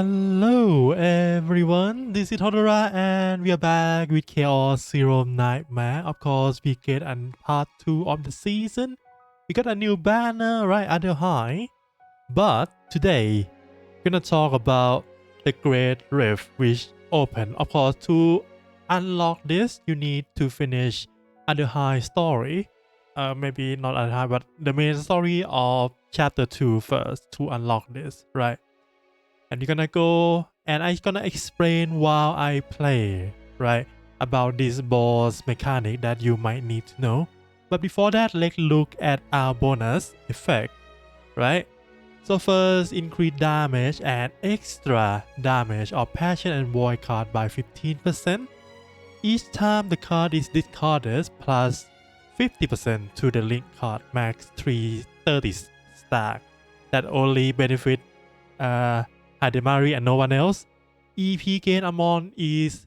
Hello everyone, this is Hodora and we are back with Chaos Zero Nightmare. Of course, we get an part 2 of the season. We got a new banner right at the high. But today, we're gonna talk about the Great Rift which opened. Of course, to unlock this, you need to finish Other High story. Maybe not Other High, but the main story of chapter 2 first to unlock this, right? And you're gonna go and I'm gonna explain while I play, right? About this boss mechanic that you might need to know. But before that, let's look at our bonus effect, right? So first, increase damage and extra damage of Passion and Void card by 15%. Each time the card is discarded plus 50% to the link card max 330 stack. That only benefit Hademari and no one else. EP gain amount is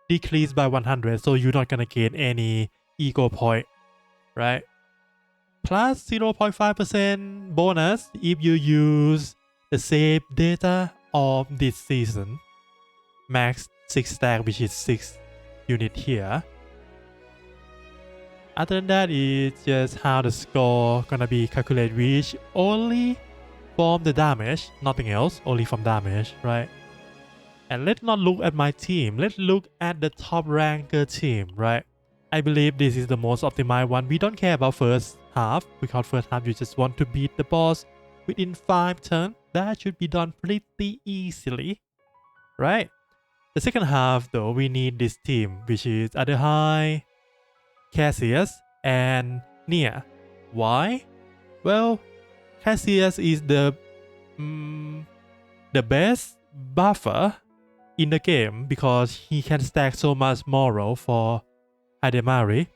decreased by 100, so you're not gonna gain any ego point, right? Plus 0.5% bonus if you use the save data of this season. Max 6 stack, which is 6 unit here. Other than that, it's just how the score gonna be calculated, which only from the damage, nothing else, only from damage, right? And let's not look at my team, let's look at the top ranker team, right? I believe this is the most optimized one. We don't care about first half, because first half you just want to beat the boss within 5 turns. That should be done pretty easily, right? The second half though, we need this team, which is Other High, Cassius, and Nia. Why? Well, Cassius is the best buffer in the game because he can stack so much moral for Hademari,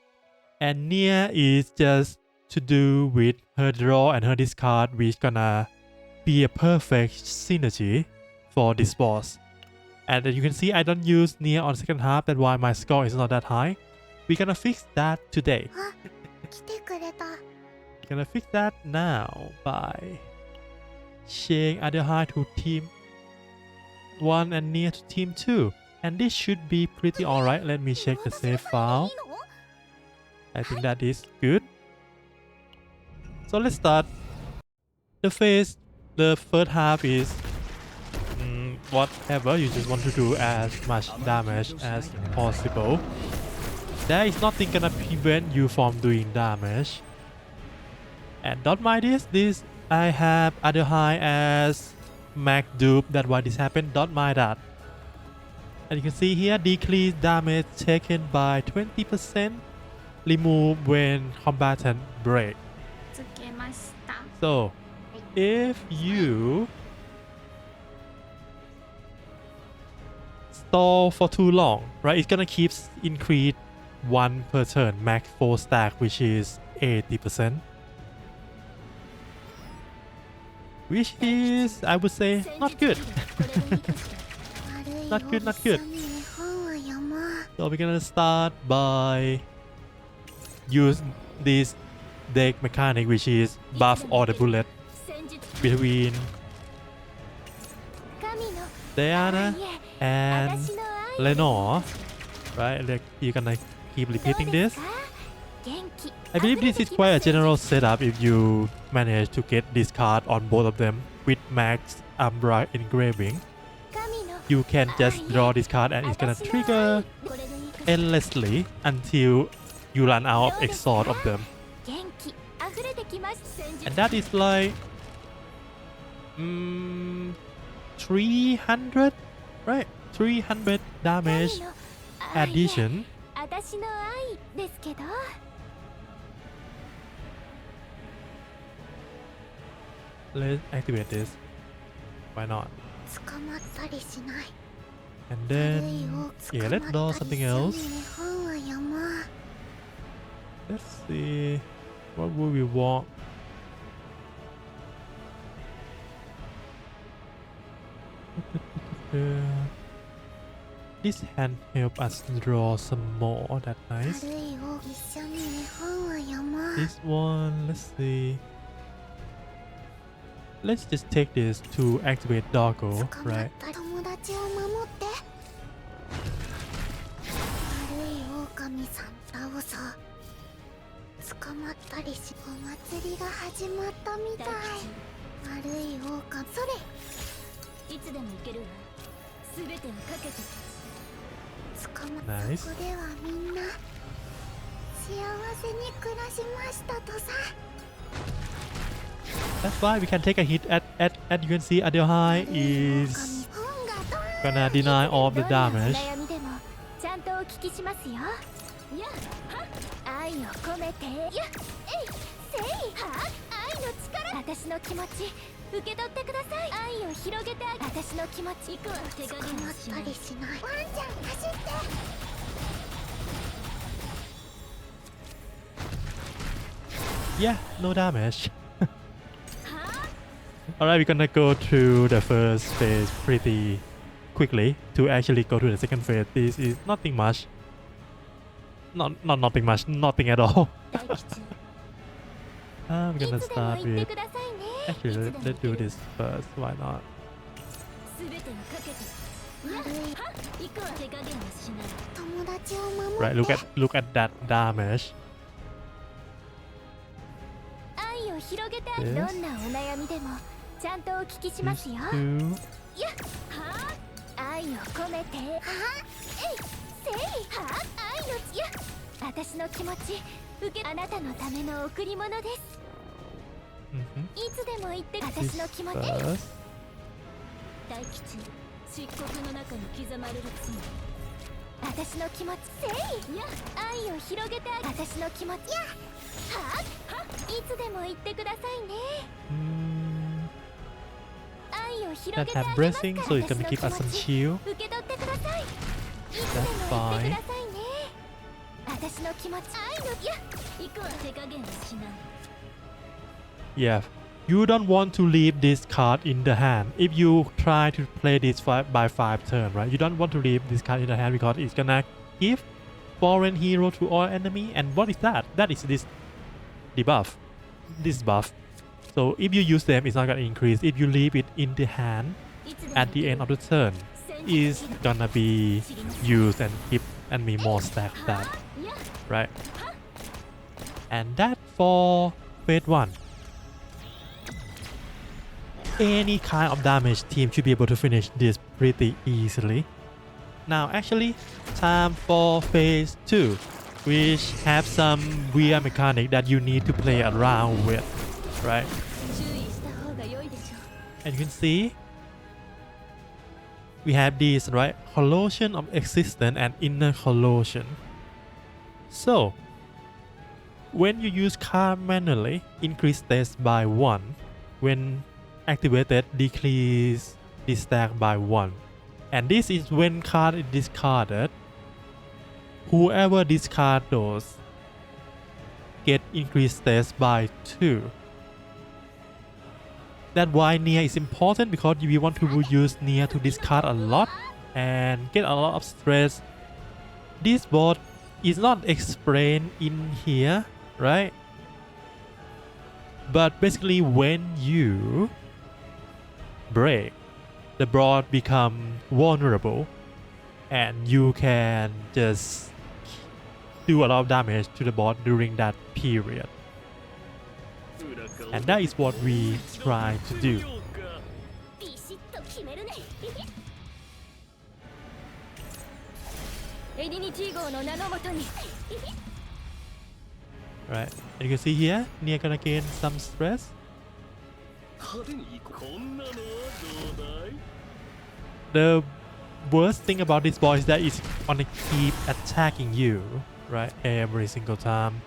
and Nia is just to do with her draw and her discard, which gonna be a perfect synergy for this boss. And you can see I don't use Nia on second half, that's why my score is not that high. We're gonna fix that today. Gonna fix that now by changing Other High to team 1 and Nia to team 2, and this should be pretty alright. Let me check the save file. I think that is good. So let's start. The first half is whatever, you just want to do as much damage as possible. There is nothing gonna prevent you from doing damage. And don't mind this I have Other High as Mac dupe, that's why this happened, don't mind that. And you can see here, decrease damage taken by 20%, remove when combatant break. So if you stall for too long, right, it's gonna keep increase 1 per turn, max 4 stack, which is 80%. Which is, I would say, not good. Not good, not good. So we're gonna start by use this deck mechanic, which is buff all the bullet between Diana and Lenore, right? Like, you're gonna keep repeating this. I believe this is quite a general setup if you manage to get this card on both of them with max Umbra engraving. You can just draw this card and it's gonna trigger endlessly until you run out of exhaust of them. And that is like 300, right? 300 damage addition. Let's activate this. Why not? And then, yeah, let's draw something else. Let's see, what would we want? This hand help us draw some more, that's nice. This one, let's see. let's just take this to activate doggo, right? 友達を守って悪い狼さん倒そう捕まったりしお祭りが始まったみたい悪い狼それいつでも行けるわ全てをかけて捕まった Nice. そこではみんな幸せに暮らしましたとさ That's why we can take a hit at you can see Adel High is gonna deny all the damage. ちゃんとお聞きしますよ。や愛を込めてやえいせいは愛の力私の気持ち受け取ってください愛を広げて私の気持ちいくわ手加減しないワンちゃん走って Yeah, no damage. Alright, we're gonna go through the first phase pretty quickly to actually go to the second phase. This is nothing much. Not nothing much, nothing at all. I'm gonna start with... Actually, let's do this first, why not? Right, look at that damage. 愛を広げたいどんなお悩みでもちゃんとお聞きしますよ。 Two. やは愛を込めてはえいせいは愛のいや私の気持ち受けあなたのための贈り物です。いつでも言って私の気持ち大吉漆黒の中に刻まれる罪私の気持ちせいや愛を広げて私の気持ちやはいつでも言ってくださいね。愛を広げてあげますから bracing, so it's gonna keep us some shield. 受け取ってください。いつでも That's 言って fine. くださいね。私の気持ち愛のいやいくわ手加減はしない。 Yeah, you don't want to leave this card in the hand if you try to play this by 5 turn, right? You don't want to leave this card in the hand because it's gonna give foreign hero to all enemy. And what is that? That is this debuff, this buff. So if you use them, it's not gonna increase. If you leave it in the hand at the end of the turn, it's gonna be used and give enemy more stack that, right? And that for phase 1. Any kind of damage team should be able to finish this pretty easily. Now actually, time for phase 2, which have some weird mechanic that you need to play around with, right? And you can see we have these, right? Corrosion of existence and inner corrosion. So when you use card manually, increase stats by 1. When activated, decrease this stack by 1. And this is when card is discarded. Whoever discard those get increased stats by 2. That's why Nia is important, because we want to use Nia to discard a lot and get a lot of stress. This board is not explained in here, right? But basically when you break, the board become vulnerable and you can just do a lot of damage to the board during that period. And that is what we try to do. Right, and you can see here, Nia gonna gain some stress. The worst thing about this boss is that it's gonna keep attacking you, right, every single time.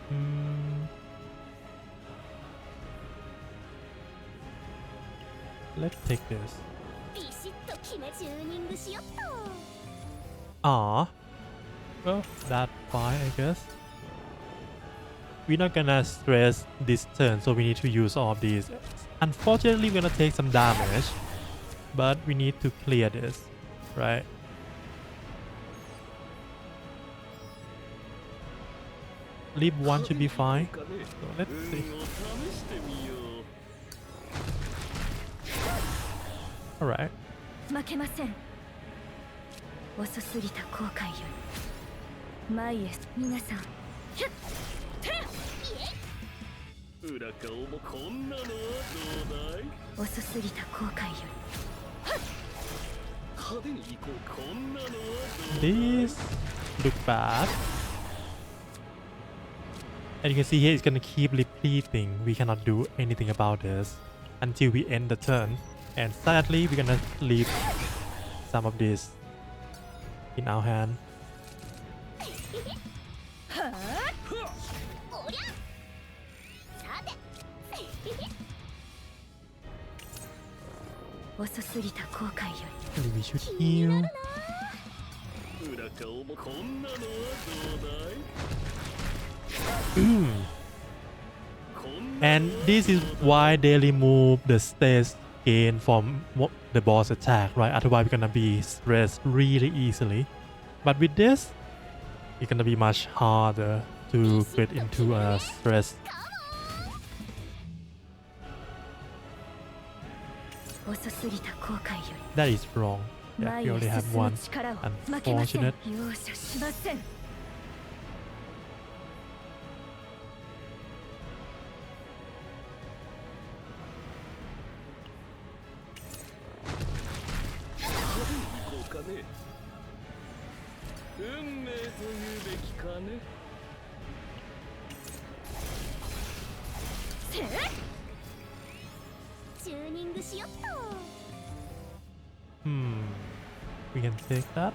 Hmm. Let's take this. ビシッと決めチューニングしよっと Ah, well, that's fine, I guess. We're not gonna stress this turn, so we need to use all of these. Unfortunately, we're gonna take some damage, but we need to clear this, right? Leap 1 should be fine. So let's see. Alright. 負けません遅すぎた後悔より前へ皆さんひゃっ裏顔もこんなのはどうだい遅すぎた後悔より派手に行こうこんなのはどうだい This look bad. And you can see here it's gonna keep repeating. We cannot do anything about this until we end the turn. And sadly, we're gonna leave some of this in our hand. おりゃさて遅すぎた後悔よ Maybe we should heal. り裏顔もこんなのはどうだい And this is why they remove the stage gain from the boss attack, right? Otherwise, we're gonna be stressed really easily. But with this, it's gonna be much harder to get into a stress. 遅すぎた後悔よ That is wrong. り Yeah, 前 we へ only have 進む one. 力を負けません Unfortunate. 容赦しません 運命というべきかねチューニングしよっと We can take that.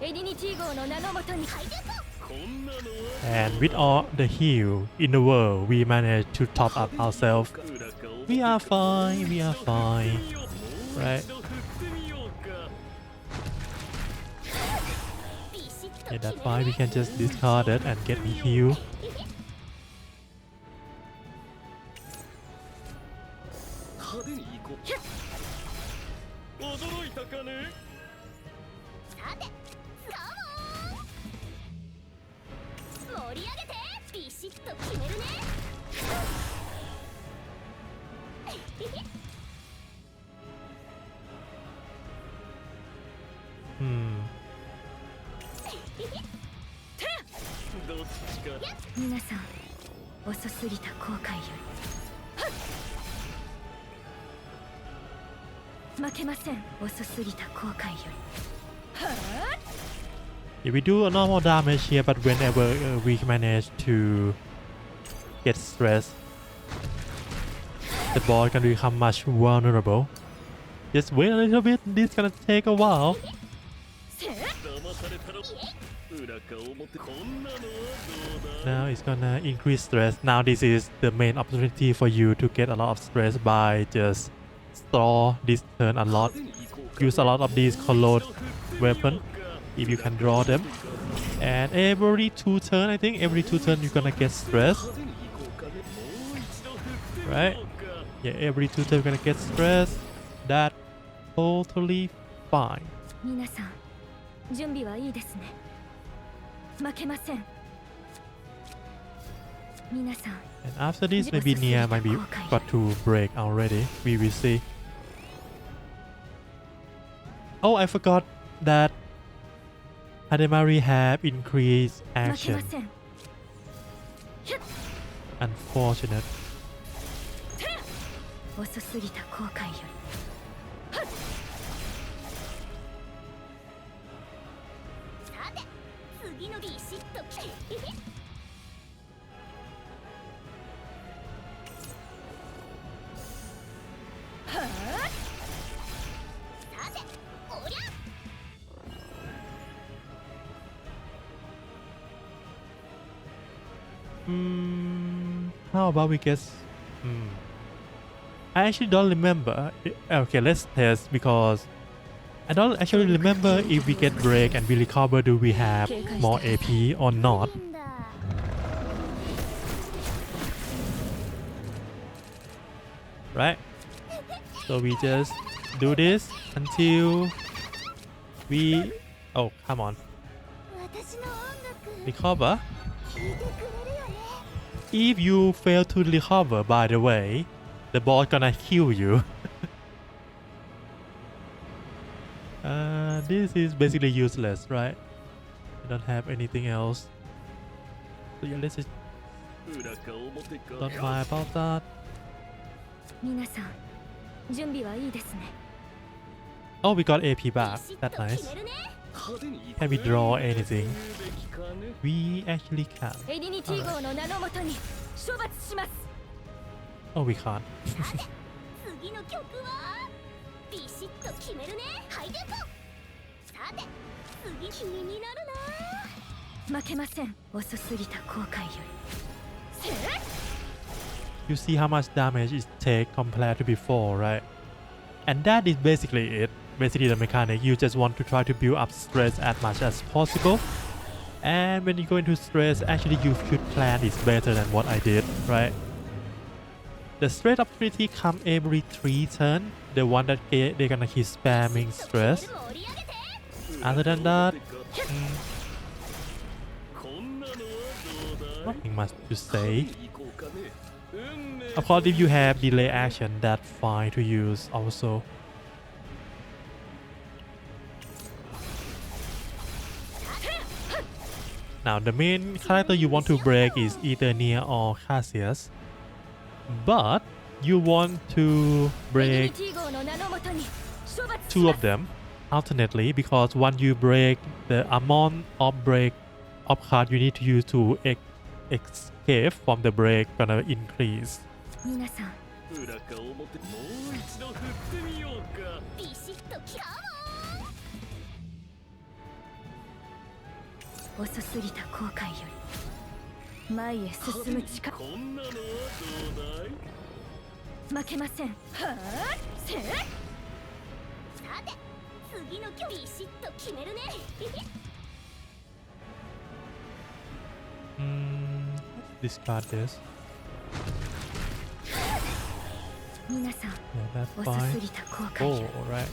エディニティ号の名のもとに And with all the heal in the world, we managed to top up ourselves. We are fine, we are fine. Right? Yeah, that's fine. We can just discard it and get the heal. Hmm. 皆さん遅すぎた後悔より負けません遅すぎた後悔より Yeah, we do a normal damage here, but whenever we manage to get stressed, the boss can become much vulnerable. Just wait a little bit. This is gonna take a while. Now it's gonna increase stress. Now this is the main opportunity for you to get a lot of stress by just store this turn a lot. Use a lot of these colored weapons if you can draw them. And every 2 turns, I think, every 2 turns you're gonna get stressed. Right? Yeah, every 2 turns you're gonna get stressed. That's totally fine. 皆さん準備はいいですね負けません皆さん And after this, maybe Nia might be got to break already. We will see. Oh, I forgot that Hademari have increased 負け action. ません Unfortunate. 遅すぎた後悔よりさて次のビシッとさておりゃ Hmm. How about we get I actually don't remember. Okay, let's test because I don't actually remember if we get break and we recover, do we have more AP or not. Right? So we just do this until we... Oh, come on. Recover. If you fail to recover, by the way, the boss gonna kill you. This is basically useless, right? I don't have anything else. So yeah, let's just... Don't mind about that. Oh, we got AP back. That's nice. Can we draw anything? We actually can. Oh, we can't. You see how much damage it takes compared to before, right? And that is basically it. Basically the mechanic, you just want to try to build up stress as much as possible. And when you go into stress, actually you should plan this better than what I did, right? The stress opportunity come every 3 turns. The one that they're gonna keep spamming stress. Other than that, nothing much to say. Of course, if you have delay action, that's fine to use also. Now, the main character you want to break is either Nia or Cassius. But you want to break 2 of them alternately, because once you break, the amount of break of card you need to use to escape from the break gonna increase. Discard this. Yeah, that's fine. Oh, alright.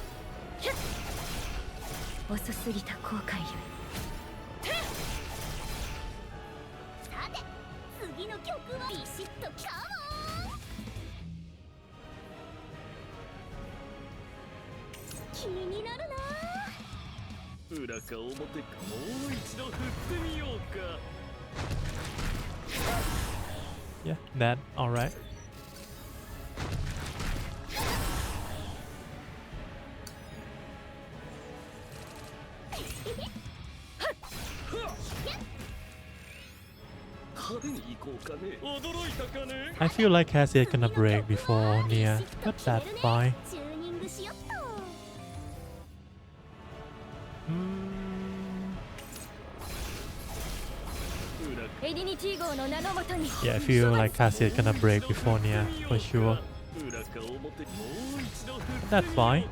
Yeah, that alright. I feel like Cassius gonna break before Nia, but that's fine. Yeah, I feel like Cassius gonna break before Nia, for sure. That's fine.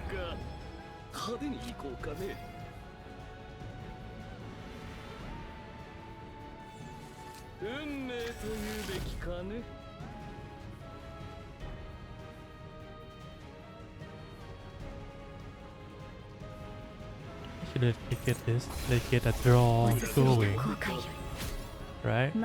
Actually, let's get this. Let's get a draw going. Right? And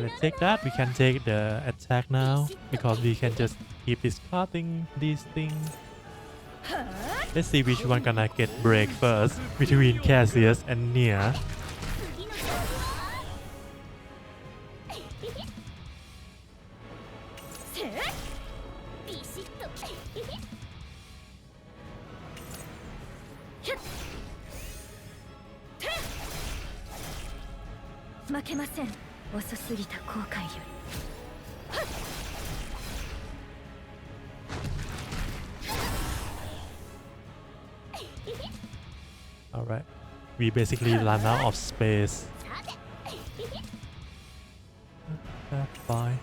let's take that. We can take the attack now because we can just keep discarding these things. Let's see which one gonna get break first between Cassius and Nia. Alright. We basically run out of space. That's fine.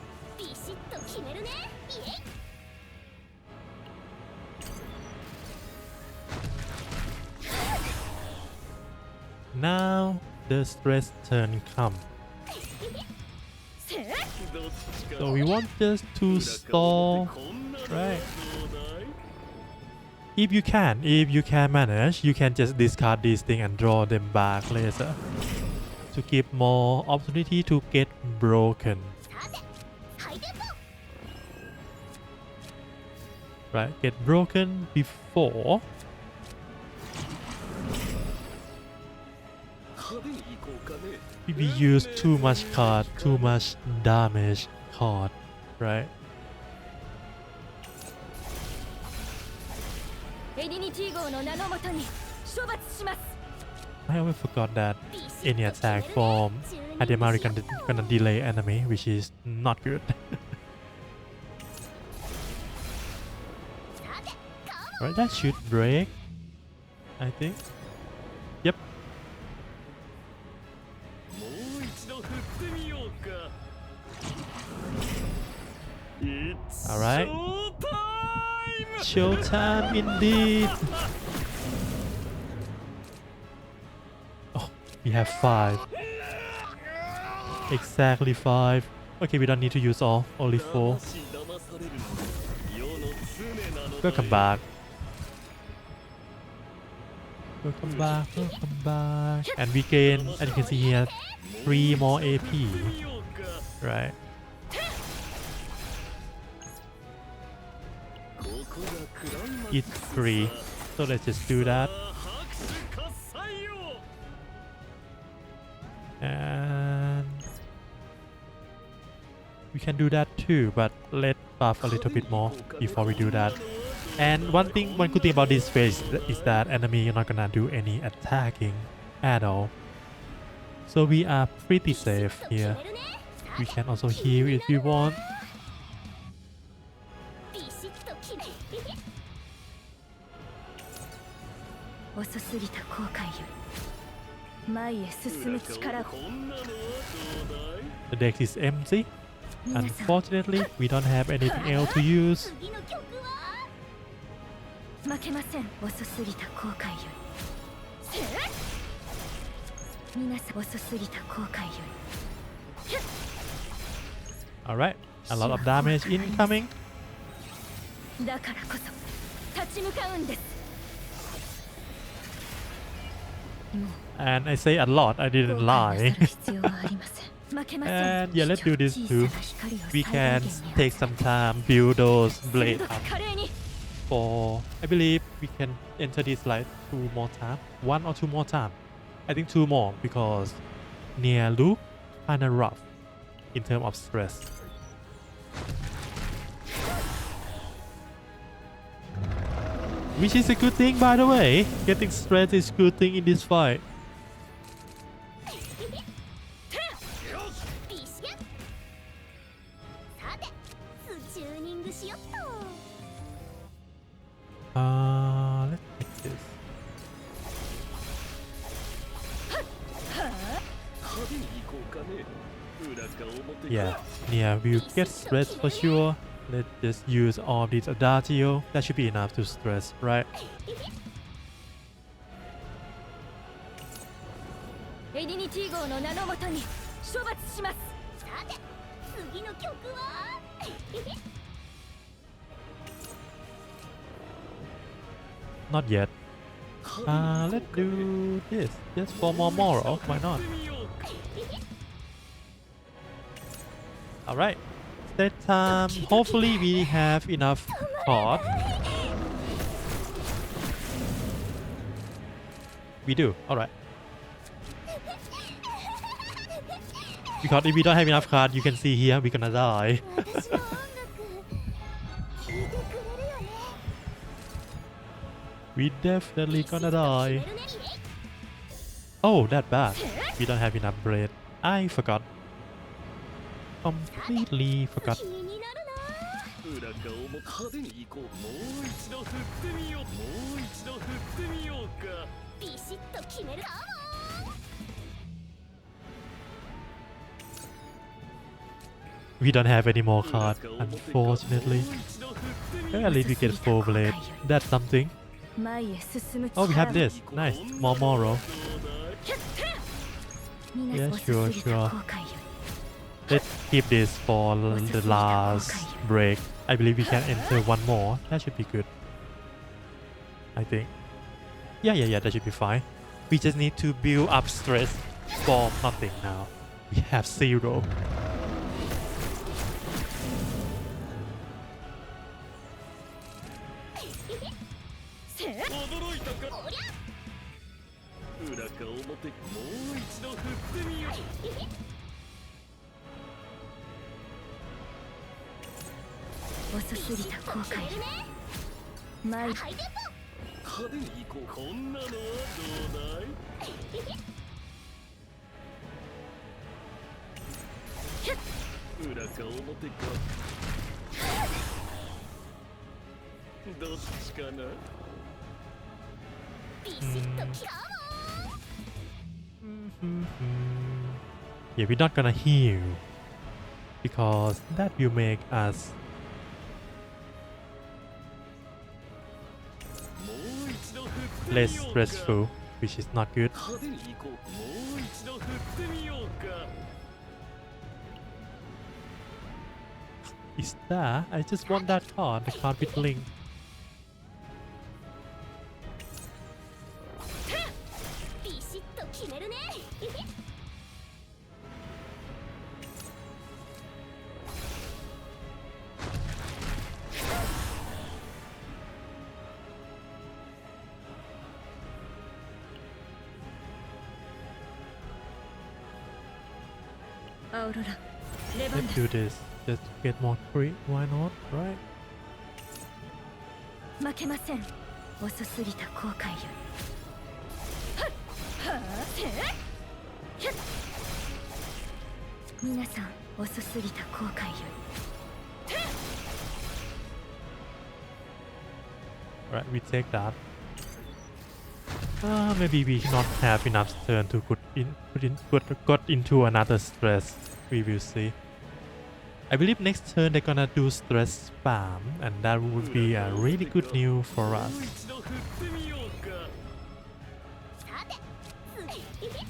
Now the stress turn come. So we want just to stall, right? If you can manage, you can just discard these things and draw them back later to give more opportunity to get broken. Right, get broken before we use too much card, too much damage card, right? I always forgot that any attack from Ademari gonna delay enemy, which is not good. Right, that should break, I think. Yep. Alright. Showtime indeed. Oh, we have 5. Exactly 5. Okay, we don't need to use all, only 4. Welcome back. Welcome back. And we gain, as you can see here, 3 more AP. Right. It's 3. So let's just do that. And we can do that too, but let's buff a little bit more before we do that. And one good thing about this phase is that enemy are not gonna do any attacking at all. So we are pretty safe here. We can also heal if we want. The deck is empty. Unfortunately, we don't have anything else to use. Alright, a lot of damage incoming. And I say a lot, I didn't lie. And yeah, let's do this too. We can take some time, build those blades up. For, I believe we can enter this like 2 more times. 1 or 2 more times. I think 2 more because near loop kinda rough in terms of stress. Which is a good thing, by the way. Getting stress is a good thing in this fight. Let's take this. Yeah, we'll get stress for sure. Let's just use all these Adagio. That should be enough to stress, right? Not yet. Let's do this. Just for more moral. Why not? Alright. That time, hopefully we have enough card. We do. Alright. Because if we don't have enough card, you can see here, we're gonna die. We definitely gonna die. Oh, that bad. We don't have enough bread. I forgot. Completely forgot. 裏側も派手に行こう。もう一度振ってみよう。もう一度振ってみようか。ビシッと決めるかも。 We don't have any more cards, unfortunately. At least we get 4 blade. That's something. 前へ進む Oh, we have 力を this. Nice. More moral. 皆 Yeah, 遅すぎ sure, た sure. 後悔よ Let's keep this for the last break. I believe we can enter one more. That should be good. I think. Yeah, that should be fine. We just need to build up stress for nothing now. We have 0. せっ驚いたか。おりゃ裏か表、もう一度振ってみよう。遅すぎた後悔よ前派手に行こう。こんなのはどうだい。裏か表か。どっちかな。ビシッときゃ Yeah, we're not gonna heal because that will make us もう一度振ってみ less ようか。 stressful, which is not good. 派手に行こう。もう一度振ってみようか。 Is that? I just want that card, the card with link. ビシッと決めるね アウロラレバン Let's ダ do this. Just to get more crit. Why not? Right? 負けません遅すぎた後悔よはっはあせっひゃっ皆さん遅すぎた後悔よ Right, we take that. Maybe we not have enough turn to got into another stress. We will see. I believe next turn they're gonna do stress spam, and that would be a really good news for も us. う一度振ってみようか。さて次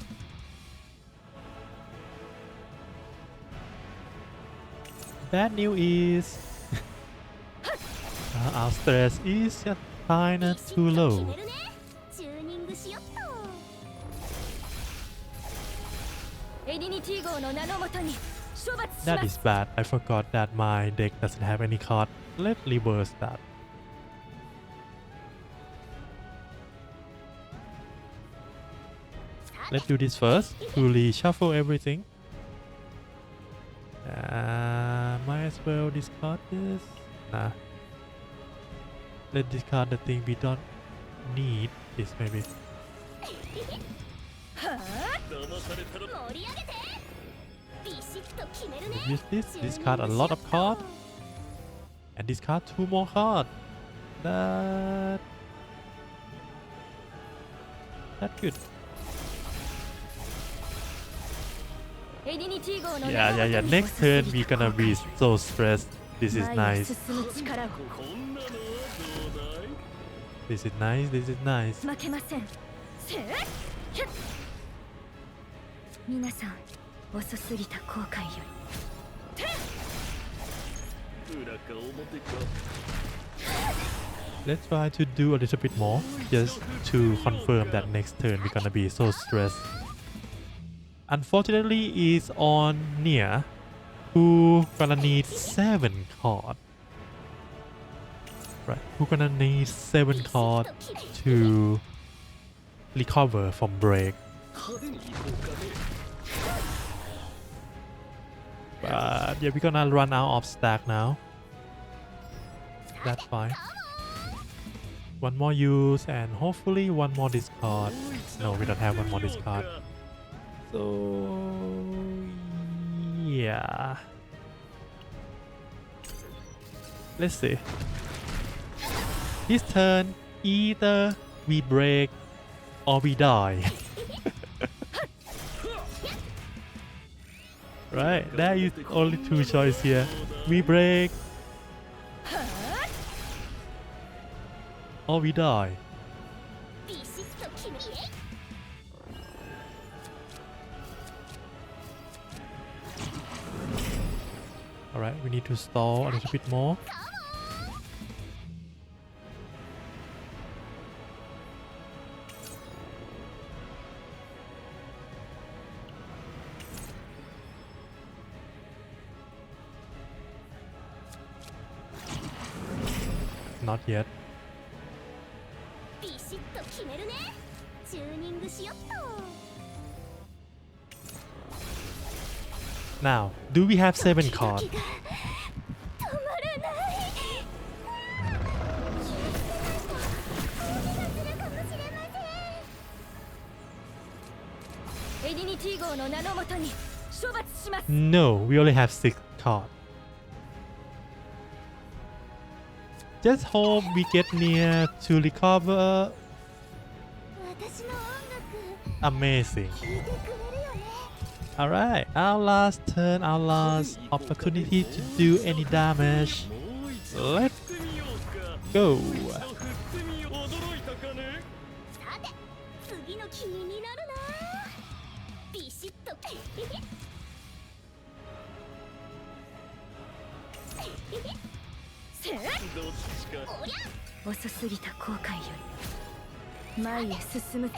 Bad news is our stress is just kinda ビシッ too と決 low. めるねチューニングしよっとエディニティ号の名のもとに処罰し That ま is す bad. I forgot that my deck doesn't have any card. Let's reverse that. Let's do this first to reshuffle everything. Might as well discard this. Nah. Let's discard the thing we don't need. This maybe. はあ騙されたら。盛り上げてビシッと決めるね Use this. Discard a lot of cards. And discard 2 more cards. That's good. エディニティ号の Yeah. Next turn we're gonna be so stressed. This is 前へ nice. 進む力をこんなのはどうだい。 This is nice. This is nice. 負けませんせっひゃっ皆さん遅すぎた後悔よ裏か表か。 Let's try to do a little bit more just to confirm that next turn we're gonna be so stressed. Unfortunately, it's on Nia, who gonna need 7 cards. Right, who gonna need 7 cards to recover from break. 派手に行こうかね。 But yeah, we're gonna run out of stack now. That's fine. One more use and hopefully one more discard. No, we don't have one more discard. So yeah. let's see. This turn, either we break or we die. Right, there is only two choices here. We break or we die. ビシッと決め Alright, we need to stall a little bit more. Not yet. ビシッと決めるねチューニングしよっと Now, do we have 7 cards? 止まらないエディニティ号の名のもとに処罰します No, we only have 6 cards. Just hope we get near to recover. 私の音楽 Amazing. 聴いてくれるよね Alright, our last turn, our last opportunity to do any damage. もう一 Let's 振ってみようか go. 一度振ってみよう驚いたかねさて次の気になるなビシッとせっどっちかおりゃ遅すぎた後悔より前へ進む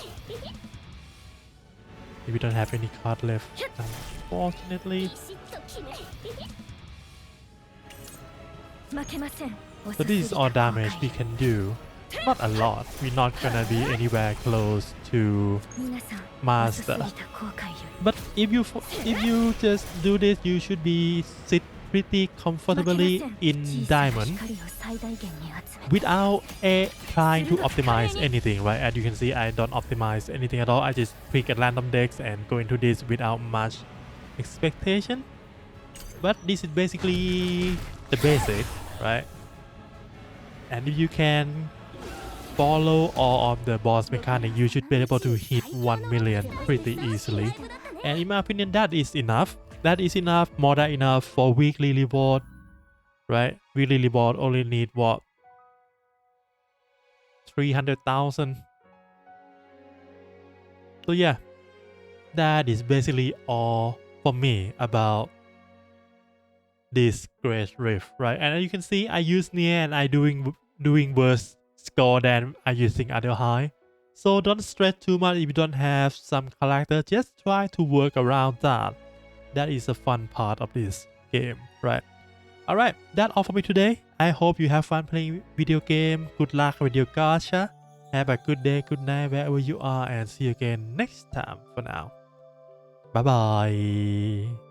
We don't have any card left, unfortunately. ビシッと決め負けません So this is all damage we can do. Not a lot. We're not gonna be anywhere close to 皆さん Master. 遅すぎた後悔よ But if you just do this, you should be sit pretty り comfortably 負けません in 小さな diamond 光を最大限に集め without trying to optimize anything, right? As you can see, I don't optimize anything at all. I just pick at random decks and go into this without much expectation. But this is basically the basic, right? And if you can follow all of the boss mechanic, you should be able to hit 1 million pretty easily. And in my opinion, that is enough. That is enough, more than enough for weekly reward, right? Weekly reward only need what? 300,000. So yeah, that is basically all for me about this Great Rift, right? And as you can see, I use Nia and I doing worse score than I using other high. So don't stress too much if you don't have some character. Just try to work around that. That is a fun part of this game, right? Alright, that's all for me today. I hope you have fun playing video game. Good luck with your gacha. Have a good day, good night wherever you are, and see you again next time for now. Bye bye.